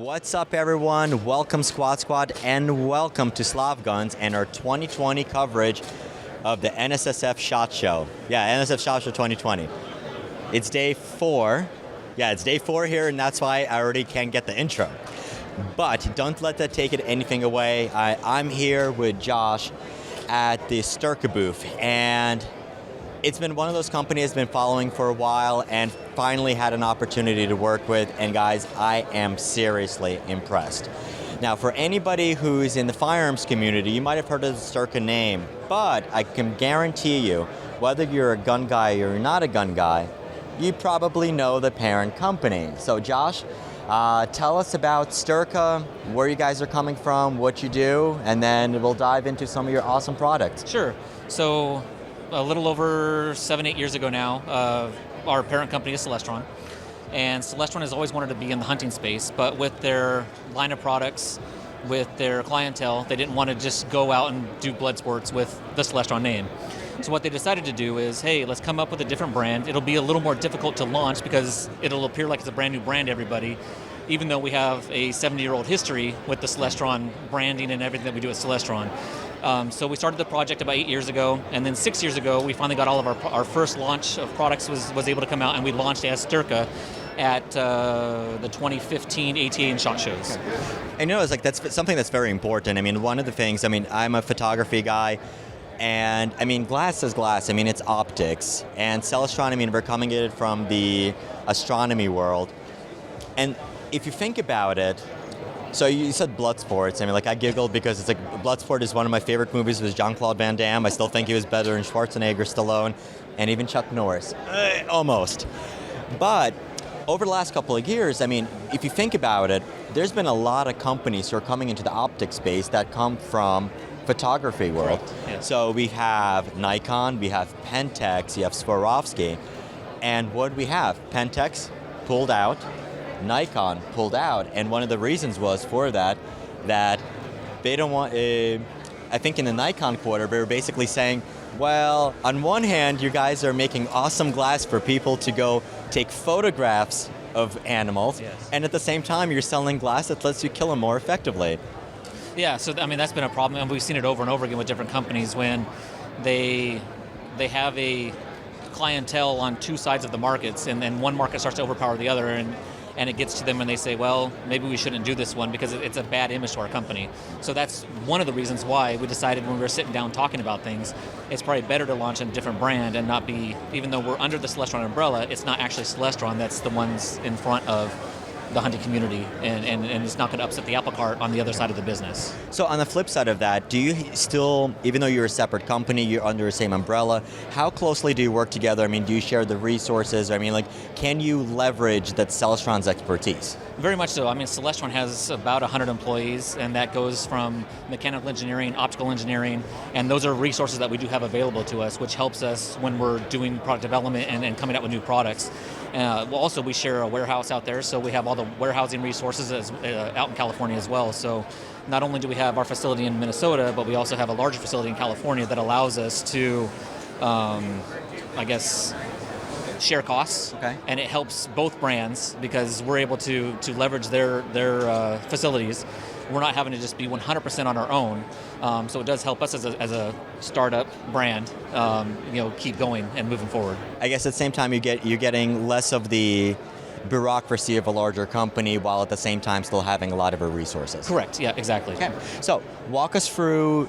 What's up, everyone? Welcome, Squad, and welcome to Slav Guns and our 2020 coverage of the NSSF SHOT Show. Yeah, NSSF SHOT Show 2020. It's day 4. Yeah, it's day 4 here, and that's why I already can't get the intro. But don't let that take anything away. I'm here with Josh at the Styrka booth, and it's been one of those companies I've been following for a while and finally had an opportunity to work with, and guys, I am seriously impressed. Now, for anybody who's in the firearms community, you might have heard of the Styrka name, but I can guarantee you, whether you're a gun guy or you're not a gun guy, you probably know the parent company. So Josh, tell us about Styrka, where you guys are coming from, what you do, and then we'll dive into some of your awesome products. Sure. So a little over 7-8 years ago now, our parent company is Celestron. And Celestron has always wanted to be in the hunting space, but with their line of products, with their clientele, they didn't want to just go out and do blood sports with the Celestron name. So what they decided to do is, hey, let's come up with a different brand. It'll be a little more difficult to launch because it'll appear like it's a brand new brand to everybody, even though we have a 70-year-old history with the Celestron branding and everything that we do at Celestron. So we started the project about 8 years ago, and then 6 years ago, we finally got all of our first launch of products was able to come out, and we launched as Styrka at the 2015 ATA and SHOT shows. I know it's like that's something that's very important. I mean, one of the things, I'm a photography guy, and glass is glass. It's optics. And Celestron, we're coming at it from the astronomy world. And if you think about it, so you said Bloodsport. I giggled because it's like Bloodsport is one of my favorite movies with Jean-Claude Van Damme. I still think he was better than Schwarzenegger, Stallone, and even Chuck Norris. Almost. But over the last couple of years, if you think about it, there's been a lot of companies who are coming into the optics space that come from photography world. Yeah. So we have Nikon, we have Pentax, you have Swarovski, and what do we have? Pentax pulled out, Nikon pulled out, and one of the reasons was for that they don't want, I think in the Nikon quarter, they were basically saying, well, on one hand, you guys are making awesome glass for people to go take photographs of animals, yes, and at the same time, you're selling glass that lets you kill them more effectively. Yeah, so that's been a problem, and we've seen it over and over again with different companies when they have a clientele on two sides of the markets, and then one market starts to overpower the other, and it gets to them and they say, well, maybe we shouldn't do this one because it's a bad image to our company. So that's one of the reasons why we decided when we were sitting down talking about things, it's probably better to launch a different brand and not be, even though we're under the Celestron umbrella, it's not actually Celestron that's the ones in front of the hunting community, and it's not going to upset the apple cart on the other side of the business. So on the flip side of that, do you still, even though you're a separate company, you're under the same umbrella, how closely do you work together? Do you share the resources? Can you leverage that Celestron's expertise? Very much so. Celestron has about 100 employees, and that goes from mechanical engineering, optical engineering, and those are resources that we do have available to us, which helps us when we're doing product development and coming out with new products. Also, we share a warehouse out there, so we have all the warehousing resources out in California as well. So not only do we have our facility in Minnesota, but we also have a larger facility in California that allows us to, share costs. Okay. And it helps both brands because we're able to leverage their facilities. We're not having to just be 100% on our own. So it does help us as a startup brand, keep going and moving forward. I guess at the same time you're getting less of the bureaucracy of a larger company while at the same time still having a lot of our resources. Correct, yeah, exactly. Okay, so walk us through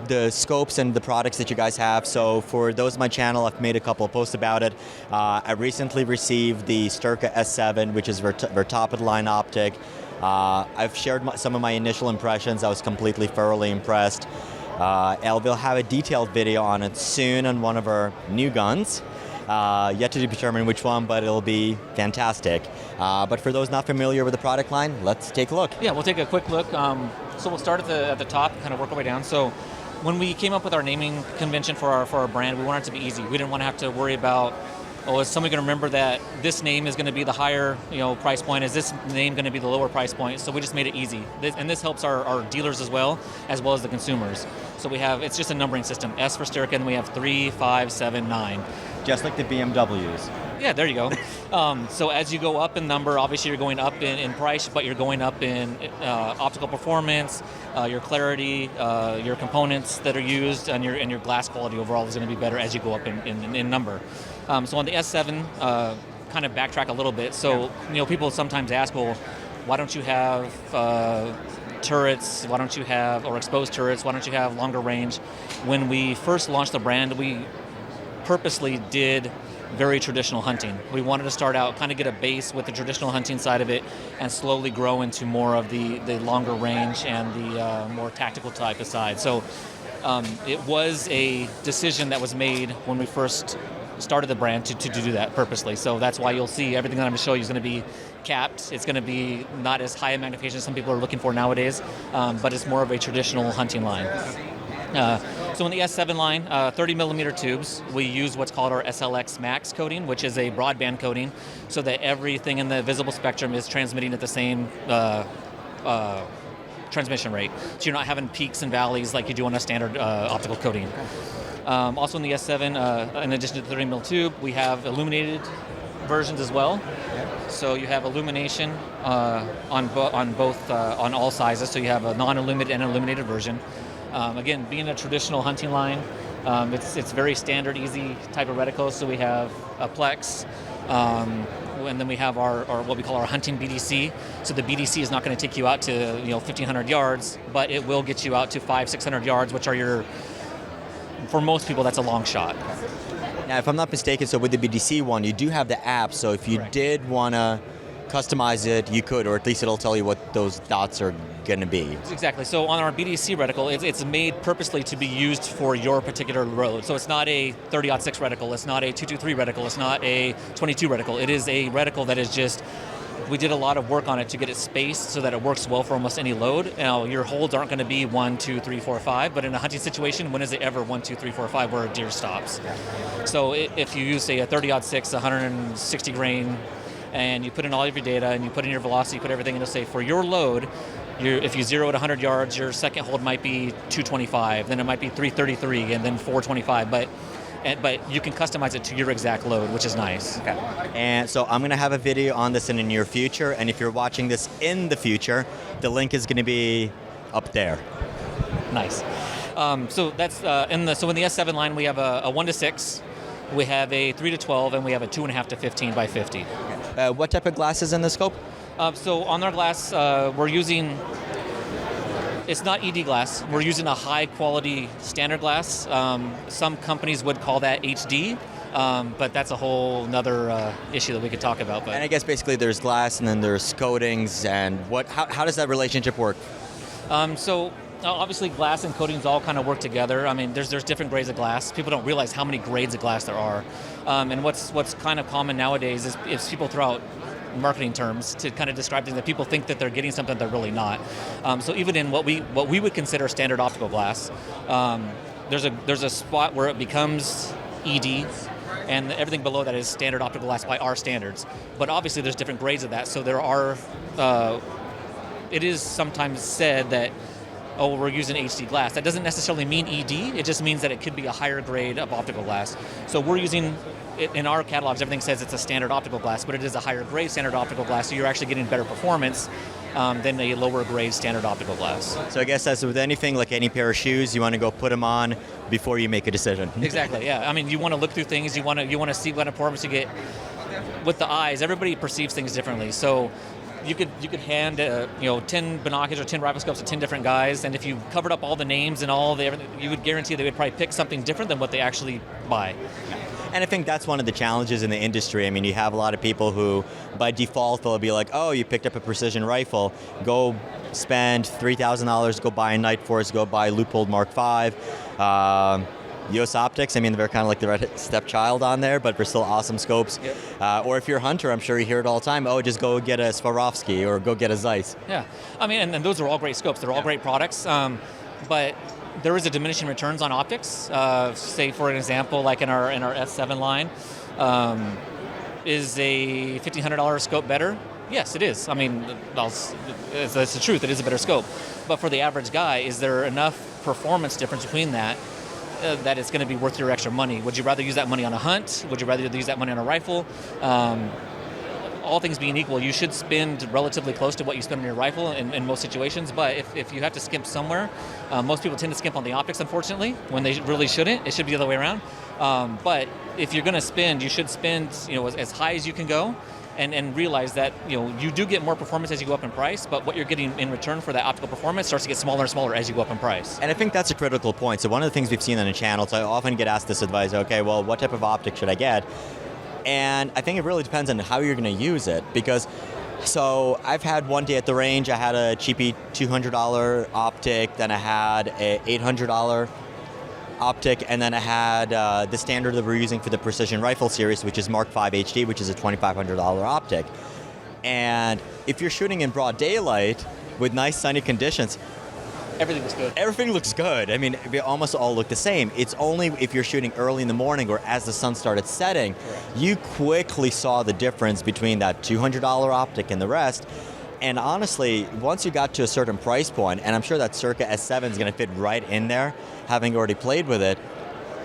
the scopes and the products that you guys have. So for those on my channel, I've made a couple of posts about it. I recently received the Styrka S7, which is their top-of-the-line optic. I've shared some of my initial impressions. I was thoroughly impressed. We'll have a detailed video on it soon on one of our new guns. Yet to determine which one, but it'll be fantastic. But for those not familiar with the product line, let's take a look. Yeah, we'll take a quick look. So we'll start at the top, kind of work our way down. So when we came up with our naming convention for our brand, we wanted it to be easy. We didn't want to have to worry about, is somebody going to remember that this name is going to be the higher price point? Is this name going to be the lower price point? So we just made it easy. This helps our dealers as well as the consumers. So it's just a numbering system. S for Styrka, and we have 3, 5, 7, 9. Just like the BMWs. Yeah, there you go. So as you go up in number, obviously you're going up in price, but you're going up in optical performance, your clarity, your components that are used, and your glass quality overall is going to be better as you go up in number. So on the S7, kind of backtrack a little bit. So people sometimes ask, well, why don't you have turrets? Why don't you have, or exposed turrets? Why don't you have longer range? When we first launched the brand, we purposely did very traditional hunting. We wanted to start out, kind of get a base with the traditional hunting side of it, and slowly grow into more of the longer range and the more tactical type of side. So it was a decision that was made when we first started the brand to do that purposely. So that's why you'll see everything that I'm going to show you is going to be capped. It's going to be not as high a magnification as some people are looking for nowadays, but it's more of a traditional hunting line. So in the S7 line, 30 millimeter tubes, we use what's called our SLX Max coating, which is a broadband coating, so that everything in the visible spectrum is transmitting at the same transmission rate. So you're not having peaks and valleys like you do on a standard optical coating. Also in the S7, in addition to the 30 mil tube, we have illuminated versions as well. So you have illumination on all sizes. So you have a non-illuminated and illuminated version. Again, being a traditional hunting line, it's very standard, easy type of reticle. So we have a Plex, and then we have our what we call our hunting BDC. So the BDC is not going to take you out to 1,500 yards, but it will get you out to 500-600 yards, which are for most people, that's a long shot. Now, if I'm not mistaken, so with the BDC one, you do have the app. So if you Correct. did want to customize it, you could, or at least it'll tell you what those dots are going to be. Exactly. So on our BDC reticle, it's made purposely to be used for your particular load. So it's not a 30-06 reticle, it's not a 223 reticle, it's not a 22 reticle. It is a reticle that is just, we did a lot of work on it to get it spaced so that it works well for almost any load. Now, your holds aren't going to be 1, 2, 3, 4, 5, but in a hunting situation, when is it ever 1, 2, 3, 4, 5 where a deer stops? So if you use, say, a 30-06, 160 grain, and you put in all of your data, and you put in your velocity, you put everything, and it'll say, for your load, if you zero at 100 yards, your second hold might be 225, then it might be 333, and then 425, but you can customize it to your exact load, which is nice. Okay. And so I'm going to have a video on this in the near future, and if you're watching this in the future, the link is going to be up there. Nice. So that's in the S7 line, we have a 1 to 6, we have a 3 to 12, and we have a 2.5 to 15 by 50. What type of glass is in the scope? So on our glass, we're using, it's not ED glass. We're using a high quality standard glass. Some companies would call that HD, but that's a whole nother issue that we could talk about. But And I guess basically there's glass and then there's coatings, and how does that relationship work? So obviously glass and coatings all kind of work together. I mean, there's different grades of glass. People don't realize how many grades of glass there are. And what's kind of common nowadays is people throw out marketing terms to kind of describe things that people think that they're getting something they're really not. So even in what we would consider standard optical glass, there's a spot where it becomes ED, and everything below that is standard optical glass by our standards. But obviously there's different grades of that. So there are, it is sometimes said that, oh, we're using HD glass. That doesn't necessarily mean ED. It just means that it could be a higher grade of optical glass. So we're using, in our catalogs, everything says it's a standard optical glass, but it is a higher grade standard optical glass, so you're actually getting better performance than a lower grade standard optical glass. So I guess as with anything, like any pair of shoes, you want to go put them on before you make a decision. Exactly, yeah. I mean, you want to look through things, you want to see what performance you get. With the eyes, everybody perceives things differently. So you could hand 10 binoculars or 10 riflescopes to 10 different guys, and if you covered up all the names and all the everything, you would guarantee they would probably pick something different than what they actually buy. And I think that's one of the challenges in the industry. I mean, you have a lot of people who, by default, they'll be like, oh, you picked up a precision rifle, go spend $3,000, go buy a Night Force, go buy Leupold Mark V. US Optics, I mean, they're kind of like the red stepchild on there, but they're still awesome scopes. Yep. Or if you're a hunter, I'm sure you hear it all the time, oh, just go get a Swarovski or go get a Zeiss. Yeah, I mean, and those are all great scopes. They're all great products, but there is a diminishing returns on optics. Say, for an example, like in our S7 line, is a $1,500 scope better? Yes, it is. I mean, that's the truth. It is a better scope. But for the average guy, is there enough performance difference between that that it's going to be worth your extra money. Would you rather use that money on a hunt? Would you rather use that money on a rifle? All things being equal, you should spend relatively close to what you spend on your rifle in most situations, but if you have to skimp somewhere, most people tend to skimp on the optics, unfortunately, when they really shouldn't. It should be the other way around. But if you're going to spend, you should spend as high as you can go, and realize that you do get more performance as you go up in price, but what you're getting in return for that optical performance starts to get smaller and smaller as you go up in price. And I think that's a critical point. So one of the things we've seen on the channel, so I often get asked this advice, okay, well, what type of optic should I get? And I think it really depends on how you're going to use it, because so I've had one day at the range, I had a cheapy $200 optic, then I had a $800 optic, and then I had the standard that we're using for the Precision Rifle series, which is Mark V HD, which is a $2,500 optic. And if you're shooting in broad daylight with nice sunny conditions, everything looks good. Everything looks good. I mean, they almost all look the same. It's only if you're shooting early in the morning or as the sun started setting, you quickly saw the difference between that $200 optic and the rest. And honestly, once you got to a certain price point, and I'm sure that Styrka S7 is going to fit right in there, having already played with it,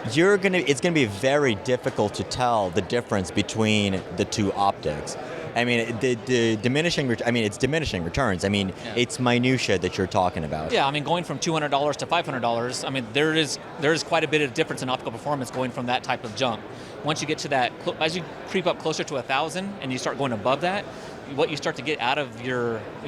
it's going to be very difficult to tell the difference between the two optics. I mean, the diminishing. It's diminishing returns. I mean, it's minutia that you're talking about. Yeah, I mean, going from $200 to $500. I mean, there is quite a bit of difference in optical performance going from that type of jump. Once you get to that, as you creep up closer to 1,000 and you start going above that, what you start to get out of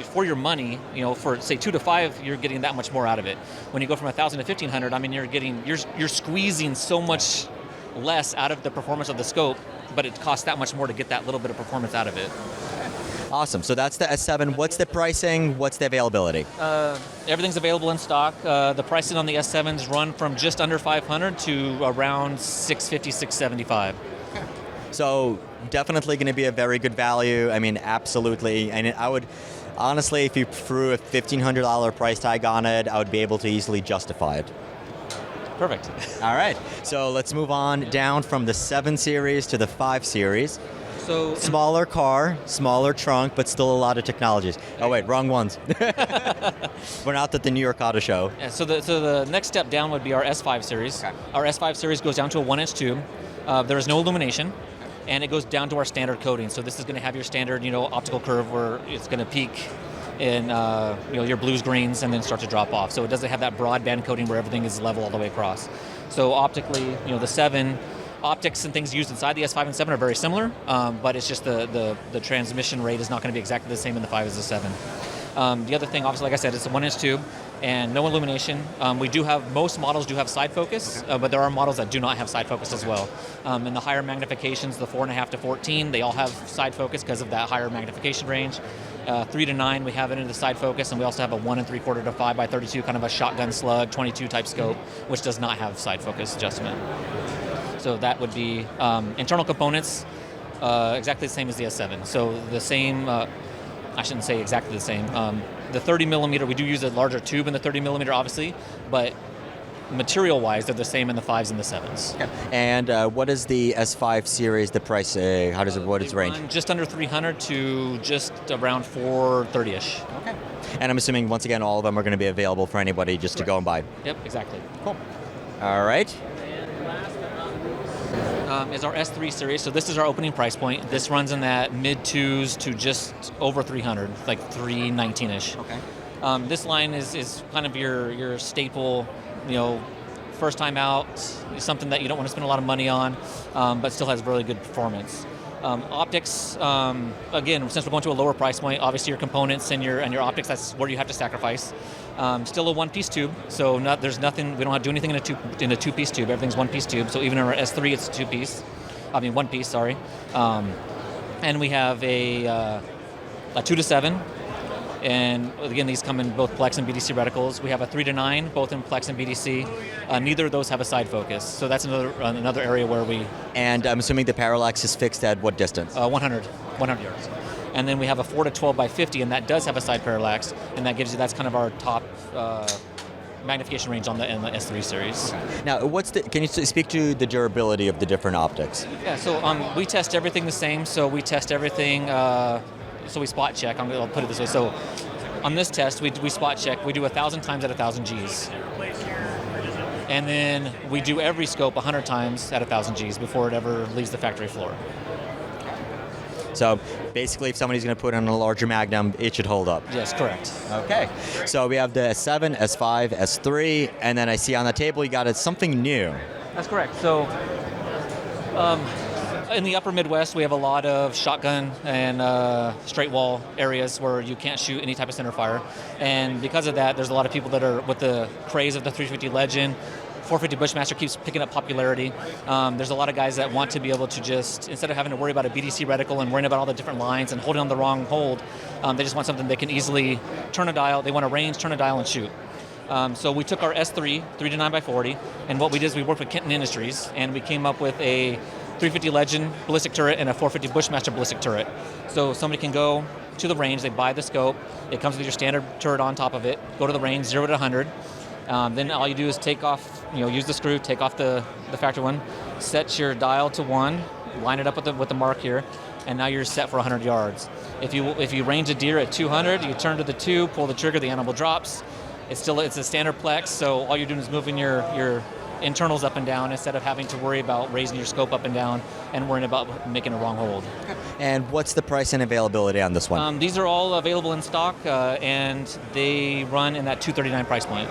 for your money, for say 2 to 5, you're getting that much more out of it. When you go from 1,000 to 1,500, I mean, you're squeezing so much less out of the performance of the scope, but it costs that much more to get that little bit of performance out of it. Awesome. So that's the S7. What's the pricing? What's the availability? Everything's available in stock. The pricing on the S7s run from just under $500 to around $650, $675. So definitely going to be a very good value. I mean, absolutely. And I would, honestly, if you threw a $1,500 price tag on it, I would be able to easily justify it. Perfect. All right. So let's move on down from the 7 series to the 5 series. So smaller car, smaller trunk, but still a lot of technologies. Oh wait, wrong ones. We're not at the New York Auto Show. Yeah, so the next step down would be our S5 series. Okay. Our S5 series goes down to a 1-inch tube. There is no illumination, and it goes down to our standard coating. So this is going to have your standard, optical curve where it's going to peak in your blues, greens, and then start to drop off. So it doesn't have that broadband coating where everything is level all the way across. So optically, the 7 optics and things used inside the S5 and 7 are very similar, but it's just the transmission rate is not going to be exactly the same in the 5 as the 7. The other thing, obviously, like I said, it's a 1-inch tube and no illumination. Most models do have side focus, but there are models that do not have side focus as well. And the higher magnifications, the 4.5 to 14, they all have side focus because of that higher magnification range. 3 to 9, we have it in the side focus, and we also have a 1 3/4 to 5 by 32, kind of a shotgun slug 22 type scope, which does not have side focus adjustment. So that would be internal components, exactly the same as the S7. So the same, I shouldn't say exactly the same. The 30 millimeter, we do use a larger tube in the 30 millimeter, obviously, but material-wise, they're the same in the 5s and the 7s. Okay. And what is the S5 series, the price, what is the range? Just under 300 to just around 430-ish. Okay. And I'm assuming, once again, all of them are going to be available for anybody just to go and buy. Yep, exactly. Cool. All right. Is our S3 series. So this is our opening price point. This runs in that mid-2s to just over 300, like 319-ish. Okay. This line is kind of your staple, first time out, something that you don't want to spend a lot of money on, but still has really good performance. Optics, again, since we're going to a lower price point, obviously your components and your optics, that's where you have to sacrifice. Still a 1-piece tube, so there's nothing, we don't have to do anything in a 2-piece tube. Everything's 1-piece tube, so even in our S3, it's 1 piece, sorry. And we have a 2 to 7. And again, these come in both Plex and BDC reticles. We have a 3 to 9, both in Plex and BDC. Neither of those have a side focus, so that's another area where we. And I'm assuming the parallax is fixed at what distance? 100 yards. And then we have a 4 to 12 by 50, and that does have a side parallax, and that's kind of our top magnification range in the S3 series. Okay. Now, can you speak to the durability of the different optics? Yeah, so we test everything the same. So we test everything. So we spot check. I'll put it this way. So on this test, we spot check. We do 1,000 times at 1,000 Gs. and then we do every scope 100 times at 1,000 Gs before it ever leaves the factory floor. So basically, if somebody's going to put on a larger Magnum, it should hold up. Yes, correct. Okay. So we have the S7, S5, S3, and then I see on the table you got something new. That's correct. So in the upper Midwest, we have a lot of shotgun and straight wall areas where you can't shoot any type of center fire. And because of that, there's a lot of people that are with the craze of the 350 Legend. 450 Bushmaster keeps picking up popularity. There's a lot of guys that want to be able to just, instead of having to worry about a BDC reticle and worrying about all the different lines and holding on the wrong hold, they just want something they can easily turn a dial. They want a range, turn a dial, and shoot. So we took our S3, 3 to 9x40, and what we did is we worked with Kenton Industries, and we came up with a 350 Legend ballistic turret and a 450 Bushmaster ballistic turret. So somebody can go to the range, they buy the scope, it comes with your standard turret on top of it, go to the range, 0 to 100. Then all you do is take off, use the screw, take off the factory one, set your dial to 1, line it up with the mark here, and now you're set for 100 yards. If you range a deer at 200, you turn to the 2, pull the trigger, the animal drops. It's a standard plex, so all you're doing is moving your internals up and down instead of having to worry about raising your scope up and down and worrying about making a wrong hold. And what's the price and availability on this one? These are all available in stock, and they run in that $239 price point.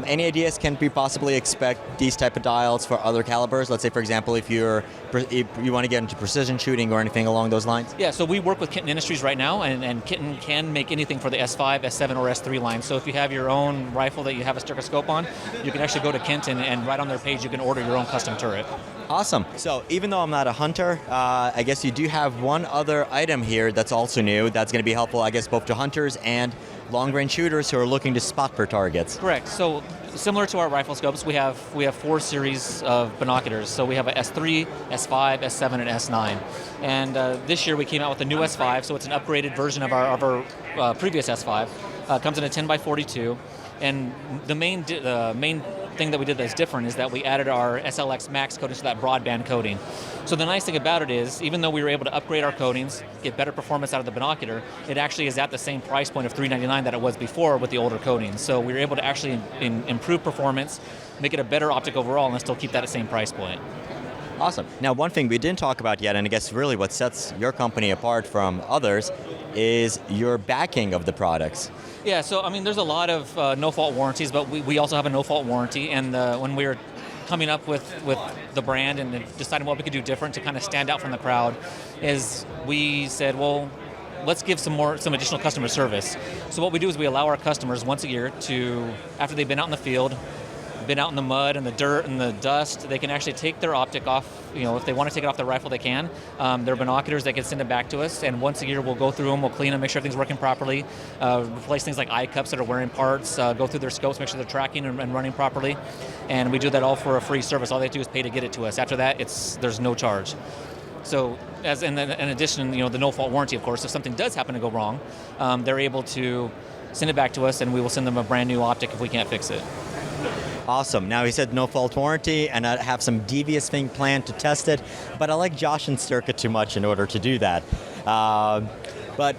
Any ideas, can we possibly expect these type of dials for other calibers? Let's say, for example, if you want to get into precision shooting or anything along those lines? Yeah, so we work with Kenton Industries right now, and Kenton can make anything for the S5, S7, or S3 line. So if you have your own rifle that you have a Styrka scope on, you can actually go to Kenton, and right on their page you can order your own custom turret. Awesome. So even though I'm not a hunter, I guess you do have one other item here that's also new that's going to be helpful, I guess, both to hunters and long-range shooters who are looking to spot for targets. Correct. So similar to our rifle scopes, we have 4 series of binoculars. So we have a S3, S5, S7, and S9. And this year we came out with the new S5, so it's an upgraded version of our previous S5. Comes in a 10x42. And the main thing that we did that's different is that we added our SLX Max coating to that broadband coating. So the nice thing about it is, even though we were able to upgrade our coatings, get better performance out of the binocular, it actually is at the same price point of $399 that it was before with the older coatings. So we were able to actually improve performance, make it a better optic overall, and still keep that at the same price point. Awesome. Now, one thing we didn't talk about yet, and I guess really what sets your company apart from others, is your backing of the products. Yeah, so I mean, there's a lot of no-fault warranties, but we also have a no-fault warranty. And when we were coming up with the brand and deciding what we could do different to kind of stand out from the crowd, is we said, well, let's give some additional customer service. So what we do is we allow our customers once a year to, after they've been out in the field, been out in the mud and the dirt and the dust, they can actually take their optic off. If they want to take it off their rifle, they can. Their binoculars, they can send it back to us, and once a year we'll go through them, we'll clean them, make sure everything's working properly, replace things like eye cups that are wearing parts, go through their scopes, make sure they're tracking and running properly, and we do that all for a free service. All they have to do is pay to get it to us. After that, there's no charge. So, in addition, the no-fault warranty, of course, if something does happen to go wrong, they're able to send it back to us, and we will send them a brand new optic if we can't fix it. Awesome. Now, he said no fault warranty, and I have some devious thing planned to test it, but I like Josh and Styrka too much in order to do that. But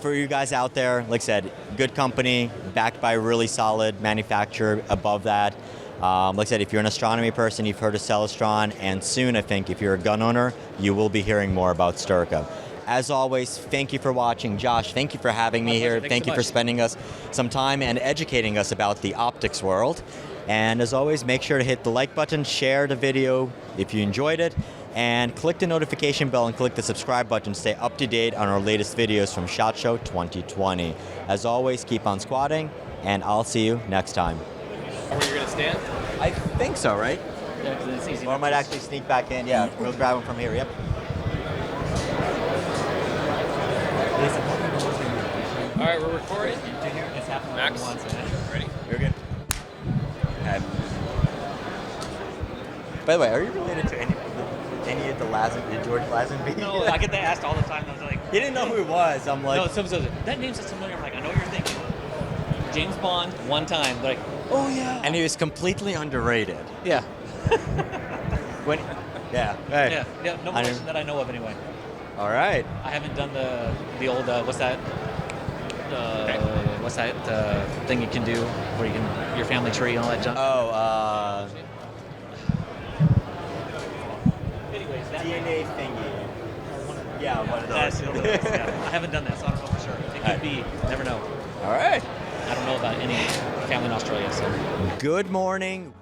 for you guys out there, like I said, good company, backed by a really solid manufacturer above that. Like I said, if you're an astronomy person, you've heard of Celestron, and soon, I think, if you're a gun owner, you will be hearing more about Styrka. As always, thank you for watching. Josh, thank you for having me here. Thank you for spending us some time and educating us about the optics world. And as always, make sure to hit the like button, share the video if you enjoyed it, and click the notification bell and click the subscribe button to stay up to date on our latest videos from ShotShow 2020. As always, keep on squatting, and I'll see you next time. Where you're going to stand? I think so, right? Yeah, 'cause it's easy. Or I might actually sneak back in. Yeah, we'll grab them from here. Yep. All right, we're recording. It's happened Max? once, man. Ready? You're good. By the way, are you related to any of the George Lazenby? No, I get that asked all the time. I was like, He didn't know who he was. I'm like, no, somebody says, that name sounds familiar. I'm like, I know what you're thinking. James Bond, one time. They're like, oh yeah. and he was completely underrated. Yeah. Yeah. Hey. Yeah. No I version that I know of anyway. All right. I haven't done the old what's that? what's that thing you can do where you can your family tree and all that junk? Anyways, that DNA thingy. Yeah, one of That's those. one of those, yeah. I haven't done that, so I don't know for sure. It could be. Never know. All right. I don't know about any family in Australia, so. Good morning.